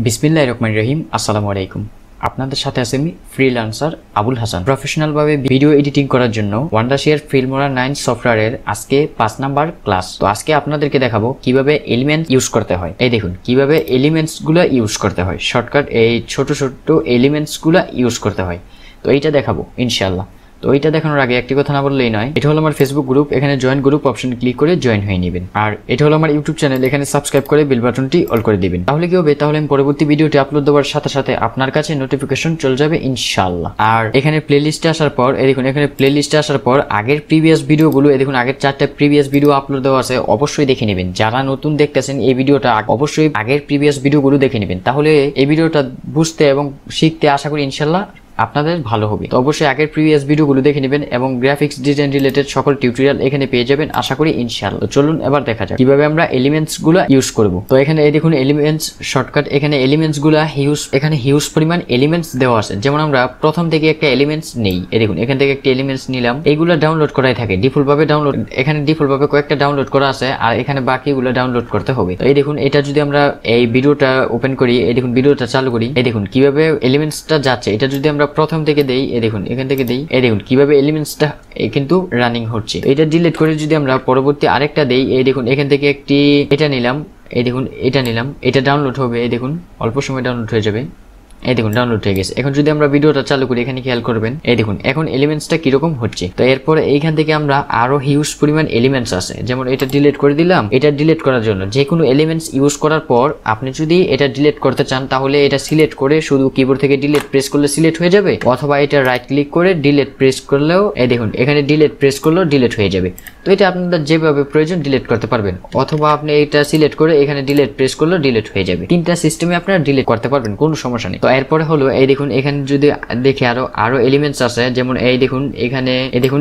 বিসমিল্লাহির রহমানির রহিম। আসসালামু আলাইকুম। আপনাদের সাথে আছি আমি ফ্রিল্যান্সার আবুল হাসান। প্রফেশনাল ভাবে ভিডিও এডিটিং করার জন্য ওয়ান্ডারশেয়ার ফিল্মোরা 9 সফটওয়্যারের আজকে 5 নাম্বার ক্লাস। তো আজকে আপনাদেরকে দেখাবো কিভাবে এলিমেন্ট ইউজ করতে হয়। এই দেখুন কিভাবে এলিমেন্টস গুলো ইউজ করতে হয়, শর্টকাট এই ছোট ছোট এলিমেন্টস গুলো ইউজ করতে হয়। তো এইটা দেখাবো ইনশাআল্লাহ। তো এইটা দেখানোর আগে একটি কথা না বললেই নয়, এটা হলো আমার ফেসবুক গ্রুপ, এখানে জয়েন গ্রুপ অপশন ক্লিক করে জয়েন হয়ে নেবেন। আর এটা হলো আমার ইউটিউব চ্যানেল, এখানে সাবস্ক্রাইব করে বেল বাটনটি অল করে দিবেন। তাহলে কি হবে, তাহলে আমি পরবর্তী ভিডিওটি আপলোড দেওয়ার সাথে সাথে আপনার কাছে নোটিফিকেশন চলে যাবে ইনশাআল্লাহ। আর এখানে প্লেলিস্টে আসার পর এই দেখুন, এখানে প্লেলিস্টে আসার পর আগের প্রিভিয়াস ভিডিওগুলো এই দেখুন, আগের 4টা প্রিভিয়াস ভিডিও আপলোড দেওয়া আছে, অবশ্যই দেখে নেবেন। যারা নতুন দেখতেছেন এই ভিডিওটা অবশ্যই আগের প্রিভিয়াস ভিডিওগুলো দেখে নেবেন, তাহলে এই ভিডিওটা বুঝতে এবং শিখতে আশা করি ইনশাআল্লাহ আপনাদের ভালো হবে। তো অবশ্যই আগের প্রিভিয়াস ভিডিওগুলো দেখে নেবেন এবং গ্রাফিক্স ডিজাইন রিলেটেড সকল টিউটোরিয়াল এখানে পেয়ে যাবেন আশা করি ইনশাআল্লাহ। তো চলুন এবার দেখা যাক কিভাবে আমরা এলিমেন্টস গুলো ইউজ করব। তো এখানে এই দেখুন এলিমেন্টস শর্টকাট, এখানে এলিমেন্টস গুলো এখানে হিউজ পরিমাণ এলিমেন্টস দেওয়া আছে। যেমন আমরা প্রথম থেকে একটা এলিমেন্টস নেই, এই দেখুন এখান থেকে একটা এলিমেন্টস নিলাম, এইগুলো ডাউনলোড করাই থাকে ডিফল্ট ভাবে ডাউনলোড, এখানে ডিফল্ট ভাবে কয়েকটা ডাউনলোড করা আছে আর এখানে বাকিগুলো ডাউনলোড করতে হবে। তো এই দেখুন এটা যদি আমরা এই ভিডিওটা ওপেন করি, এই দেখুন ভিডিওটা চালু করি, এই দেখুন কিভাবে এলিমেন্টসটা যাচ্ছে। এটা যদি আমরা প্রথম থেকে দেই, এই দেখুন এখান থেকে দেই, এই দেখুন কিভাবে এলিমেন্টসটা কিন্তু রানিং হচ্ছে। এটা ডিলিট করে যদি আমরা পরবর্তী আরেকটা দেই, এই দেখুন এখান থেকে একটি এটা নিলাম, এই দেখুন এটা নিলাম, এটা ডাউনলোড হবে, এই দেখুন অল্প সময় ডাউনলোড হয়ে যাবে, এই দেখুন ডাউনলোড হয়ে গেছে। এখন যদি আমরা ভিডিওটা চালু করি, এখানে খেয়াল করবেন এই দেখুন এখন এলিমেন্টসটা কিরকম হচ্ছে। তো এরপরে এইখান থেকে আমরা আরো হিউজ পরিমাণ এলিমেন্টস আছে, যেমন এটা ডিলিট করে দিলাম। এটা ডিলিট করার জন্য যে কোনো এলিমেন্টস ইউজ করার পর আপনি যদি এটা ডিলিট করতে চান, তাহলে এটা সিলেক্ট করে শুধু কিবোর্ড থেকে ডিলিট প্রেস করলে সিলেক্ট হয়ে যাবে, অথবা এটা রাইট ক্লিক করে ডিলিট প্রেস করলেও এই দেখুন এখানে ডিলিট প্রেস করলেও ডিলিট হয়ে যাবে। তো এটা আপনাদের যেভাবে প্রয়োজন ডিলিট করতে পারবেন, অথবা আপনি এটা সিলেক্ট করে এখানে ডিলিট প্রেস করলেও ডিলিট হয়ে যাবে। তিনটা সিস্টেমে আপনারা ডিলিট করতে পারবেন, কোনো সমস্যা নেই। তো এরপরে হলো এই দেখুন এখানে যদি দেখি আরো এলিমেন্টস আছে, যেমন এই দেখুন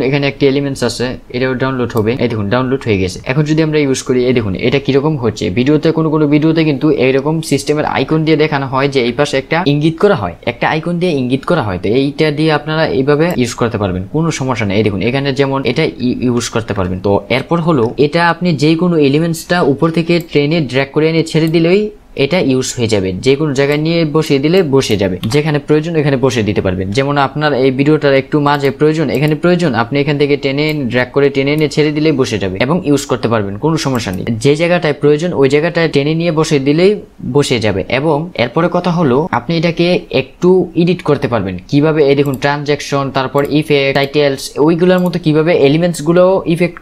এখানে একটি এলিমেন্টস আছে, এটাও ডাউনলোড হবে, এই দেখুন ডাউনলোড হয়ে গেছে। এখন যদি আমরা ইউজ করি, এই দেখুন এটা কিরকম হচ্ছে। ভিডিওতে কোনো ভিডিওতে কিন্তু এইরকম সিস্টেমের আইকন দিয়ে দেখানো হয় যে এই পাশে একটা ইঙ্গিত করা হয়, একটা আইকন দিয়ে ইঙ্গিত করা হয়। তো এইটা দিয়ে আপনারা এইভাবে ইউজ করতে পারবেন, কোনো সমস্যা নেই। এই দেখুন এখানে যেমন এটা ইউজ করতে পারবেন। তো এরপর হলো এটা আপনি যে কোনো এলিমেন্টসটা উপর থেকে ট্রেনে ড্র্যাগ করে এনে ছেড়ে দিলেই এটা ইউজ হয়ে যাবে, যে কোনো জায়গায় নিয়ে বসিয়ে দিলে বসে যাবে, যেখানে প্রয়োজন এখানে বসে দিতে পারবেন। যেমন আপনার এই ভিডিওটার একটু মাঝে প্রয়োজন, এখানে প্রয়োজন, আপনি এখান থেকে টেনে ড্র্যাগ করে টেনে নিয়ে ছেড়ে দিলে বসে যাবে এবং ইউজ করতে পারবেন, কোনো সমস্যা নেই। যে জায়গাটায় প্রয়োজন ওই জায়গাটায় টেনে নিয়ে বসে দিলেই বসে যাবে। এবং এরপরে কথা হলো আপনি এটাকে একটু এডিট করতে পারবেন কিভাবে, এই দেখুন ট্রানজ্যাকশন, তারপর ইফেক্ট, টাইটেলস, ওইগুলোর মতো কিভাবে এলিমেন্টস গুলো ইফেক্ট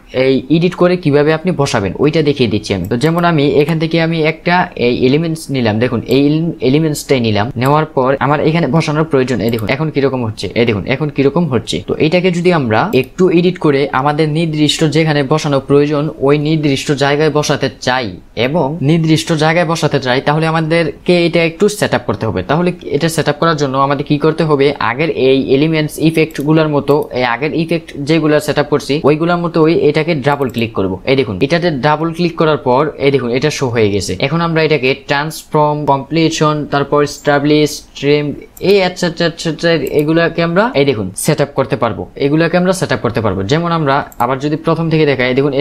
এডিট করে কিভাবে আপনি বসাবেন ওইটা দেখিয়ে দিচ্ছি আমি। তো যেমন আমি এখান থেকে আমি একটা এই নিলাম, দেখুন এই এলিমেন্টসটাই নিলাম, নেওয়ার পর আমার এখানে বসানোর প্রয়োজন, এই দেখুন এখন কিরকম হচ্ছে, এই দেখুন এখন কিরকম হচ্ছে। তো এটাকে যদি আমরা একটু এডিট করে আমাদের নির্দিষ্ট যেখানে বসানো প্রয়োজন ওই নির্দিষ্ট জায়গায় বসাতে চাই এবং নির্দিষ্ট জায়গায় বসাতে চাই, তাহলে আমাদেরকে এটা একটু সেট আপ করতে হবে। তাহলে এটা সেট আপ করার জন্য আমাদের কি করতে হবে, আগের এই এলিমেন্টস ইফেক্ট গুলার মতো এই আগের ইফেক্ট যেগুলো সেট আপ করছি ওইগুলোর মতো এটাকে ডাবল ক্লিক করব। এই দেখুন এটাতে ডাবল ক্লিক করার পর এই দেখুন এটা শো হয়ে গেছে। এখন আমরা এটাকে ট্রান্সফর্ম, কমপ্লিশন, তারপর স্টাবলিশ, ট্রিম, এই এটসেট্রা এগুলাকে আমরা এই দেখুন সেট আপ করতে পারবো, এগুলাকে আমরা সেট আপ করতে পারবো। যেমন আমরা আবার যদি প্রথম থেকে দেখাই, দেখুন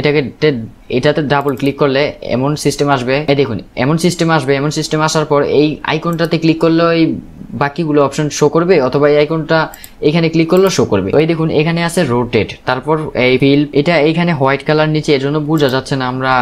এটাতে ডাবল ক্লিক করলে এমন সিস্টেম আসবে, এই দেখুন এমন সিস্টেম আসবে। এমন সিস্টেম আসার পর এই আইকনটাতে ক্লিক করলে এই বাকিগুলো অপশন শো করবে, অথবা এই আইকনটা এখানে ক্লিক করলে শো করবে। তো এই দেখুন এখানে আছে রোটেট, তারপর এই ফিল, এটা এইখানে হোয়াইট কালার নিচে, এর জন্য বোঝা যাচ্ছে না, আমরা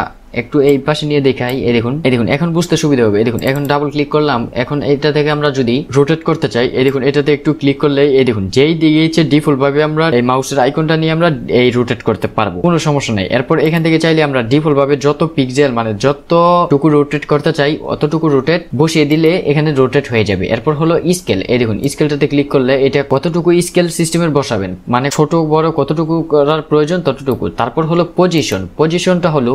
একটু এই পাশে নিয়ে দেখাই। এই দেখুন এখন বুঝতে সুবিধা হবে। এই দেখুন এখন ডাবল ক্লিক করলাম, এখন এটা থেকে আমরা যদি রোটেট করতে চাই, এই দেখুন এটাতে একটু ক্লিক করলে এই দেখুন যেই দিকে ইচ্ছে ডিফল্ট ভাবে আমরা এই মাউসের আইকনটা নিয়ে আমরা এই রোটেট করতে পারবো, কোনো সমস্যা নেই। এরপর এখান থেকে চাইলে আমরা ডিফল্ট ভাবে যত পিক্সেল মানে যতটুকু রোটেট করতে চাই অতটুকু রোটেট বসিয়ে দিলে এখানে রোটেট হয়ে যাবে। এরপর হলো স্কেল, এই দেখুন স্কেলটাতে ক্লিক করলে এটা কতটুকু স্কেল সিস্টেমের বসাবেন, মানে ছোট বড় কতটুকু করার প্রয়োজন ততটুকু। তারপর হলো পজিশন, পজিশনটা হলো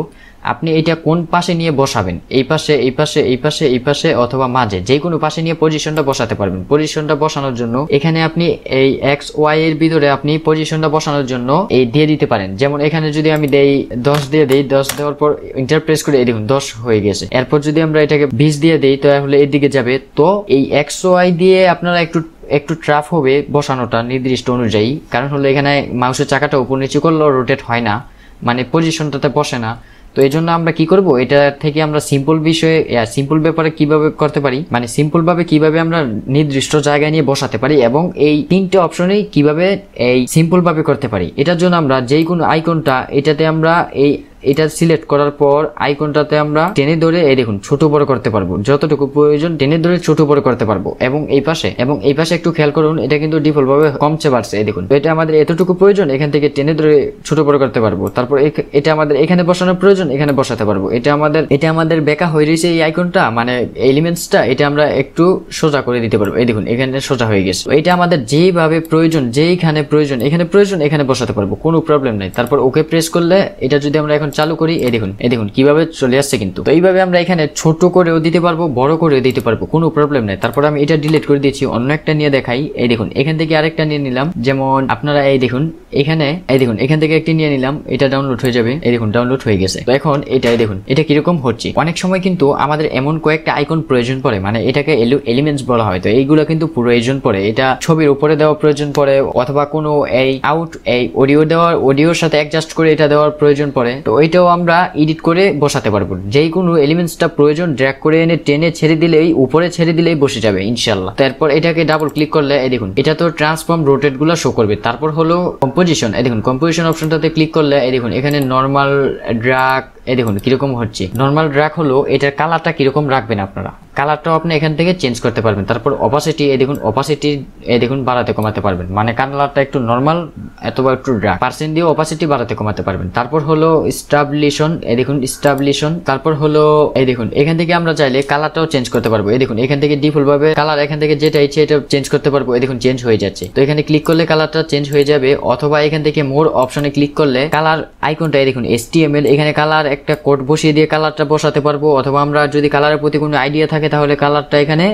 আপনি এটা কোন পাশে নিয়ে বসাবেন, এই পাশে, এই পাশে, এই পাশে, এই পাশে, অথবা মাঝে, যে কোনো পাশে নিয়ে পজিশনটা বসাতে পারবেন। পজিশনটা বসানোর জন্য এখানে আপনি এই এক্স ওয়াই এর ভিতরে আপনি পজিশনটা বসানোর জন্য এই দিয়ে দিতে পারেন। যেমন এখানে যদি আমি দেই 10 দিয়ে দেই, 10 দেওয়ার পর এন্টার প্রেস করে এই দেখুন 10 হয়ে গেছে। এরপর যদি আমরা এটাকে 20 দিয়ে দেই তাহলে এই দিকে যাবে। তো এই এক্স ওয়াই দিয়ে আপনারা একটু ট্রাফ হবে বসানোটা নির্দিষ্ট অনুযায়ী, কারণ হলো এখানে মাউসের চাকাটা উপর নিচু করলেও রোটেট হয় না, মানে পজিশনটাতে বসে না। তো এই জন্য আমরা কি করব, এটা থেকে আমরা সিম্পল বিষয়ে সিম্পল ব্যাপারে কিভাবে করতে পারি, মানে সিম্পল ভাবে কিভাবে আমরা নির্দিষ্ট জায়গায় নিয়ে বসাতে পারি এবং এই তিনটে অপশনেই কিভাবে এই সিম্পল ভাবে করতে পারি। এটার জন্য আমরা যেই কোনো আইকনটা এটাতে আমরা এটা সিলেক্ট করার পর আইকনটাতে আমরা টেনে ধরে এই দেখুন ছোট বড় করতে পারবো, যতটুকু প্রয়োজন টেনে ধরে ছোট বড় করতে পারবো। এবং এই পাশে একটু খেয়াল করুন, এটা কিন্তু ডিফল্ট ভাবে কমছে বাড়ছে, এই দেখুন। তো এটা আমাদের এতটুকু প্রয়োজন, এখান থেকে টেনে ধরে ছোট বড় করতে পারবো। তারপর এটা আমাদের এখানে বসানোর প্রয়োজন, এখানে বসাতে পারবো। এটা আমাদের বেঁকা হয়ে রয়েছে এই আইকনটা, মানে এলিমেন্টসটা, এটা আমরা একটু সোজা করে দিতে পারবো। এই দেখুন এখানে সোজা হয়ে গেছে। এটা আমাদের যেভাবে প্রয়োজন, যেইখানে প্রয়োজন, এখানে বসাতে পারবো, কোনো প্রবলেম নাই। তারপর ওকে প্রেস করলে এটা যদি আমরা এখন চালু করি, এই দেখুন কিভাবে চলে আসছে কিন্তু। তো এইভাবে আমরা এখানে ছোট করেও দিতে পারবো, বড় করেও দিতে পারবো, কোনো প্রবলেম নাই। তারপর আমি এটা ডিলিট করে দিয়েছি, অন্য একটা নিয়ে দেখাই। এই দেখুন এখান থেকে আরেকটা নিয়ে নিলাম, যেমন আপনারা এই দেখুন এখান থেকে একটি নিয়ে নিলাম, এটা ডাউনলোড হয়ে যাবে। এই দেখুন ডাউনলোড হয়ে গেছে। তো এখন এই দেখুন এটা কিরকম হচ্ছে। অনেক সময় কিন্তু আমাদের এমন কয়েকটা আইকন প্রয়োজন পড়ে, মানে এটাকে এলিমেন্টস বলা হয়। তো এইগুলো কিন্তু প্রয়োজন পড়ে, এটা ছবির উপরে দেওয়া প্রয়োজন পড়ে, অথবা কোনো এই অডিওর সাথে অ্যাডজাস্ট করে এটা দেওয়ার প্রয়োজন পড়ে। তো ওইটাও আমরা এডিট করে বসাতে পারবো। যেই কোনো এলিমেন্টসটা প্রয়োজন ড্র্যাগ করে এনে টেনে ছেড়ে দিলেই, উপরে ছেড়ে দিলেই বসে যাবে ইনশাআল্লাহ। তারপর এটাকে ডাবল ক্লিক করলে এই দেখুন এটা তো ট্রান্সফর্ম রোটেট গুলো শো করবে। তারপর হলো কম্পোজিশন, এই দেখুন কম্পোজিশন অপশনটাতে ক্লিক করলে এই দেখুন এখানে নরমাল ড্র্যাগ, এই দেখুন কিরকম হচ্ছে। নরমাল ড্র্যাগ হলো এটার কালারটা কিরকম রাখবেন আপনারা, কালারটাও আপনি এখান থেকে চেঞ্জ করতে পারবেন। তারপর অপাসিটি, এই দেখুন বাড়াতে কমাতে পারবেন, মানে কালারটা একটু নরমাল অথবা একটু ড্রাগ পার্সেন্ট দিয়ে অপাসিটি বাড়াতে কমাতে পারবেন। তারপর হলো স্টাবলিশন, এই দেখুন স্টাবলিশন। তারপর হলো এই দেখুন এখান থেকে আমরা চাইলে কালারটাও চেঞ্জ করতে পারবো। এই দেখুন এখান থেকে ডিফল্ট ভাবে কালার এখান থেকে যেটা ইচ্ছে এটা চেঞ্জ করতে পারবো। এই দেখুন চেঞ্জ হয়ে যাচ্ছে। তো এখানে ক্লিক করলে কালারটা চেঞ্জ হয়ে যাবে, অথবা এখান থেকে মোর অপশনে ক্লিক করলে কালার আইকনটা এই দেখুন HTML, এখানে কালার একটা কোড বসিয়ে দিয়ে কালারটা বসাতে পারবো। অথবা আমরা যদি কালারের প্রতি কোনো আইডিয়া থাকে তাহলে কালারটা এখানে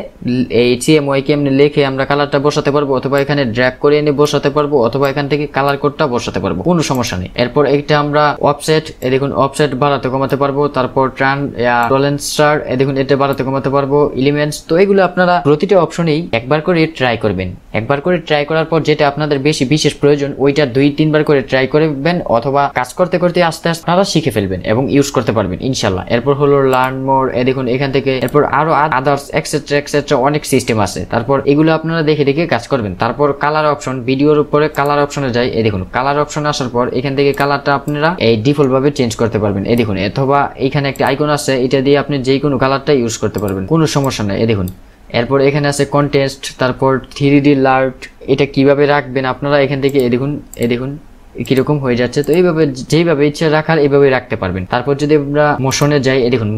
HTML লিখে আমরা কালারটা বসাতে পারবো, অথবা এখানে ড্র্যাগ করে এনে বসাতে পারবো, অথবা এখান থেকে কালার কোডটা বসাতে পারবো, কোনো সমস্যা নেই। এরপর এটা আমরা অফসেট, এই দেখুন অফসেট বাড়াতে কমাতে পারবো। তারপর ট্রান্সফার, এই দেখুন এটা বাড়াতে কমাতে পারবো। এলিমেন্টস, তো এগুলো আপনারা প্রতিটা অপশনেই একবার করে ট্রাই করবেন। একবার করে ট্রাই করার পর যেটা আপনাদের বেশি বিশেষ প্রয়োজন ওইটা 2-3 বার করে ট্রাই করবেন, অথবা কাজ করতে করতে আস্তে আস্তে আপনারা শিখে ফেলবেন এবং ইউজ করতে পারবেন ইনশাআল্লাহ। এরপর হলো লার্ন মোর, এই দেখুন এখান থেকে এরপর আরো আদার্স এক্সেট্রা অনেক সিস্টেম আছে। তারপর এগুলো আপনারা দেখে দেখে কাজ করবেন। তারপর কালার অপশন, ভিডিওর উপরে কালার অপশনে যাই। এই দেখুন কালার অপশন আসার পর এখান থেকে কালারটা আপনারা এই ডিফল্ট ভাবে চেঞ্জ করতে পারবেন। এই দেখুন, অথবা এখানে একটা আইকন আছে, এটা দিয়ে আপনি যে কোনো কালারটা ইউজ করতে পারবেন, কোনো সমস্যা নেই। এই দেখুন এরপর এখানে আছে কন্টেস্ট, তারপর 3D লার্ট, এটা কিভাবে রাখবেন আপনারা এখান থেকে এই দেখুন কিরকম হয়ে যাচ্ছে। তো এইভাবে যেইভাবে ইচ্ছা রাখার এইভাবে রাখতে পারবেন। তারপর যদি আমরা মোশনে যাই, এই দেখুন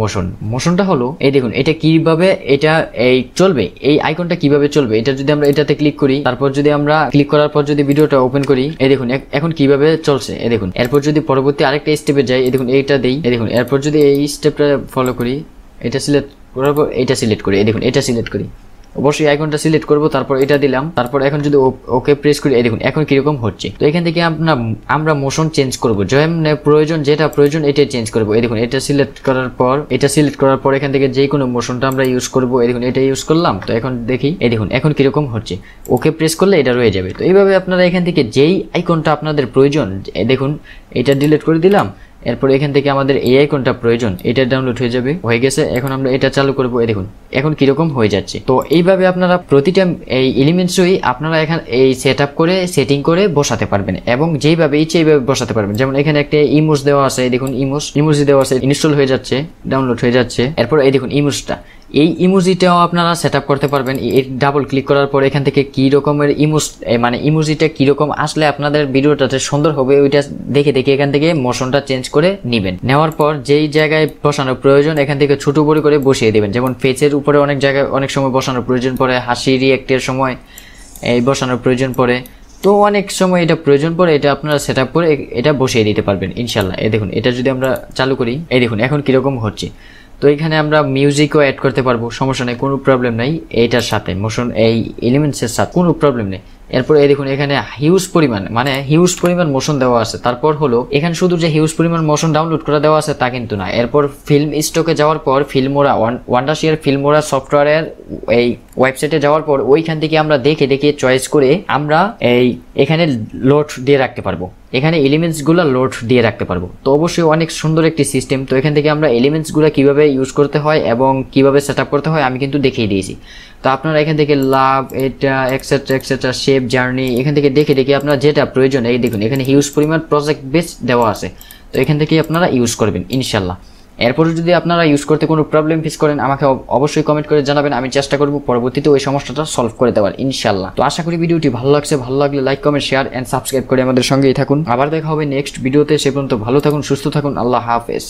মোশনটা হলো এই দেখুন এটা কিভাবে এটা এই চলবে, এই আইকনটা কিভাবে চলবে, এটা যদি আমরা এটাতে ক্লিক করি, তারপর যদি আমরা ক্লিক করার পর যদি ভিডিওটা ওপেন করি, এই দেখুন এখন কিভাবে চলছে। এই দেখুন এরপর যদি পরবর্তী আরেকটা স্টেপে যাই, এই দেখুন এইটা দেই, এই দেখুন এরপর যদি এই স্টেপটা ফলো করি, এটা সিলেক্ট করার পর এটা সিলেক্ট করি, এই দেখুন এটা সিলেক্ট করি, অবশ্যই আইকনটা সিলেক্ট করব, তারপর এটা দিলাম, তারপর এখন যদি ওকে প্রেস করি, এই দেখুন এখন কিরকম হচ্ছে। তো এখান থেকে আমরা মোশন চেঞ্জ করব, যেটা প্রয়োজন এটা চেঞ্জ করব। এই দেখুন এটা সিলেক্ট করার পর এখান থেকে যে কোনো মোশনটা আমরা ইউজ করব। এই দেখুন এটা ইউজ করলাম। তো এখন দেখি, এই দেখুন এখন কিরকম হচ্ছে। ওকে প্রেস করলে এটা রয়ে যাবে। তো এইভাবে আপনারা এখান থেকে যেই আইকনটা আপনাদের প্রয়োজন, দেখুন এটা ডিলিট করে দিলাম, এরপর এখান থেকে আমাদের এই আইকনটা প্রয়োজন, এটা ডাউনলোড হয়ে গেছে। এখন আমরা এটা চালু করব, এই দেখুন এখন কিরকম হয়ে যাচ্ছে। তো এইভাবে আপনারা প্রতিটা এই এলিমেন্টসই আপনারা এখানে এই সেটিং করে বসাতে পারবেন, এবং যেইভাবে ইচ্ছে এইভাবে বসাতে পারবেন। যেমন এখানে একটা ইমোজ দেওয়া আছে, দেখুন ইমোজি দেওয়া আছে, ইনস্টল হয়ে যাচ্ছে, ডাউনলোড হয়ে যাচ্ছে। এরপর এই দেখুন এই ইমোজিটাও আপনারা সেটআপ করতে পারবেন। ডাবল ক্লিক করার পর এখান থেকে কি রকমের ইমোজিটা কি রকম আসলে আপনাদের ভিডিওটাতে সুন্দর হবে ওইটা দেখে এখান থেকে মোশনটা চেঞ্জ করে নেবেন। নেওয়ার পর যেই জায়গায় বসানোর প্রয়োজন এখান থেকে ছোট বড় করে বসিয়ে দিবেন। যেমন ফেসের উপরে অনেক সময় বসানোর প্রয়োজন পড়ে, হাসি রিঅ্যাক্টের সময় এই বসানোর প্রয়োজন পড়ে। তো অনেক সময় এটা প্রয়োজন পড়ে, এটা আপনারা সেটআপ করে এটা বসিয়ে দিতে পারবেন ইনশাআল্লাহ। এই দেখুন এটা যদি আমরা চালু করি, এই দেখুন এখন কিরকম হচ্ছে। তো এখানে আমরা মিউজিকও অ্যাড করতে পারবো, সমস্যা নেই, কোনো প্রবলেম নাই। এইটার সাথে মোশন এই এলিমেন্টসের সাথে কোনো প্রবলেম নেই। এরপর এই দেখুন এখানে হিউজ পরিমাণ মোশন দেওয়া আছে। তারপর হলো এখানে শুধু যে হিউজ পরিমাণ মোশন ডাউনলোড করে দেওয়া আছে তা কিন্তু না। এরপর ফিল্ম স্টকে যাওয়ার পর ফিল্মোরা ওয়ান্ডারশেয়ার ফিল্মোরা সফটওয়্যারের এই ওয়েবসাইটে যাওয়ার পর ওইখান থেকে আমরা দেখে চয়েস করে আমরা এখানে লোড দিয়ে রাখতে পারবো। এখানে এলিমেন্টসগুলো লোড দিয়ে রাখতে পারবো। তো অবশ্যই অনেক সুন্দর একটি সিস্টেম। তো এখান থেকে আমরা এলিমেন্টসগুলো কিভাবে ইউজ করতে হয় এবং কিভাবে সেট আপ করতে হয় আমি কিন্তু দেখিয়ে দিয়েছি। তো আপনারা এখান থেকে লাভ এটা এক্সেট্রা শেপ জার্নি এখান থেকে দেখে আপনারা যেটা প্রয়োজন, এই দেখুন এখানে হিউজ পরিমাণ প্রজেক্ট বেস দেওয়া আছে। তো এখান থেকে আপনারা ইউজ করবেন ইনশাল্লাহ। এরপরে যদি আপনারা ইউজ করতে কোনো প্রবলেম ফেস করেন আমাকে অবশ্যই কমেন্ট করে জানাবেন, আমি চেষ্টা করব পরবর্তীতে ওই সমস্যাটা সলভ করে দেওয়ার ইনশাল্লাহ। তো আশা করি ভিডিওটি ভালো লাগছে, ভালো লাগলে like comment share and subscribe করে আমাদের সঙ্গেই থাকুন। আবার দেখা হবে নেক্সট ভিডিওতে, সে পর্যন্ত ভালো থাকুন, সুস্থ থাকুন, আল্লাহ হাফেজ।